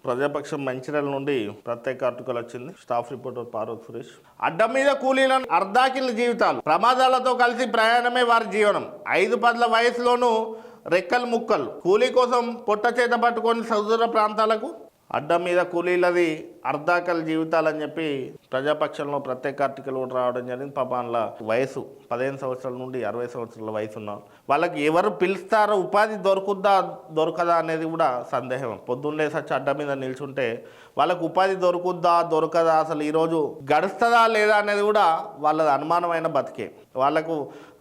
ప్రజాపక్షం మంచిర్యాల నుండి ప్రత్యేక ఆర్టికల్ వచ్చింది. Staff reporter Parvath Suresh. అడ్డం మీద కూలీలను అర్ధాకిల జీవితాలు, ప్రమాదాలతో కలిసి ప్రయాణమే వారి జీవనం. 5 పదుల వయసులోనూ రెక్కలు ముక్కలు, కూలీ కోసం పొట్ట చేత పట్టుకొని సుదూర ప్రాంతాలకు. అడ్డం మీద కూలీలది అర్ధాకల జీవితాలని చెప్పి ప్రజాపక్షంలో ప్రత్యేక ఆర్టికల్ కూడా రావడం జరిగింది. పాప అందులో వయసు 15 సంవత్సరాల నుండి 60 సంవత్సరాల వయసు ఉన్నారు. వాళ్ళకి ఎవరు పిలుస్తారో, ఉపాధి దొరకదా అనేది కూడా సందేహం. పొద్దున్నే సచ్చి అడ్డం మీద నిల్చుంటే వాళ్ళకు ఉపాధి దొరకదా, అసలు ఈరోజు గడుస్తుందా లేదా అనేది కూడా వాళ్ళది అనుమానమైన బతికే. వాళ్లకు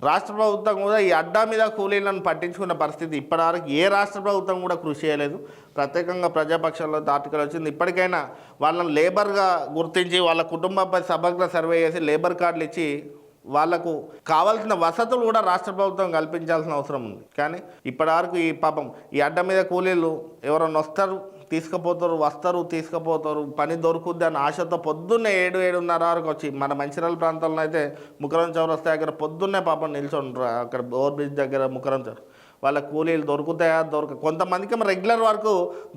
రాష్ట్ర ప్రభుత్వం కూడా ఈ అడ్డా మీద కూలీలను పట్టించుకున్న పరిస్థితి ఇప్పటివరకు ఏ రాష్ట్ర ప్రభుత్వం కూడా కృషి చేయలేదు. ప్రత్యేకంగా ప్రజాపక్షంలో ఆర్టికల్ వచ్చింది. ఇప్పటికైనా వాళ్ళని లేబర్గా గుర్తించి వాళ్ళ కుటుంబంపై సమగ్ర సర్వే చేసి లేబర్ కార్డులు ఇచ్చి వాళ్లకు కావాల్సిన వసతులు కూడా రాష్ట్ర ప్రభుత్వం కల్పించాల్సిన అవసరం ఉంది. కానీ ఇప్పటివరకు ఈ పాపం ఈ అడ్డ మీద కూలీలు ఎవరన్నా వస్తారు తీసుకుపోతారు, పని దొరుకుద్ది అని ఆశతో పొద్దున్నే 7-7:30 వరకు వచ్చి మన మంచిర్యాల ప్రాంతంలో అయితే ముకరం చౌరస్తా దగ్గర పొద్దున్నే పాపం నిల్చొని అక్కడ ఓవర్ బ్రిడ్జ్ దగ్గర ముకరం చౌరస్తా వాళ్ళ కూలీలు దొరుకుతాయా కొంతమందికి రెగ్యులర్ వర్క్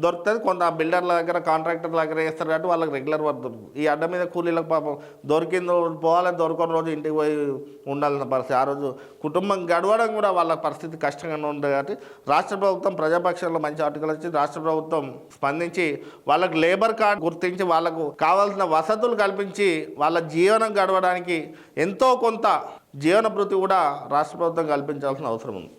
దొరుకుతుంది, కొంత బిల్డర్ల దగ్గర కాంట్రాక్టర్ల దగ్గర వేస్తారు కాబట్టి వాళ్ళకి రెగ్యులర్ వర్క్ దొరుకుతుంది. ఈ అడ్డ మీద కూలీలకు పాపం దొరికింది పోవాలి, దొరకని రోజు ఇంటికి పోయి ఉండాల్సిన పరిస్థితి. ఆ రోజు కుటుంబం గడవడం కూడా వాళ్ళ పరిస్థితి కష్టంగానే ఉంటుంది. కాబట్టి రాష్ట్ర ప్రభుత్వం ప్రజాపక్షంలో మంచి ఆర్టికల్ వచ్చి రాష్ట్ర ప్రభుత్వం స్పందించి వాళ్ళకు లేబర్ కార్డు గుర్తించి వాళ్ళకు కావాల్సిన వసతులు కల్పించి వాళ్ళ జీవనం గడవడానికి ఎంతో కొంత జీవన భృతి కూడా రాష్ట్ర ప్రభుత్వం కల్పించాల్సిన అవసరం ఉంది.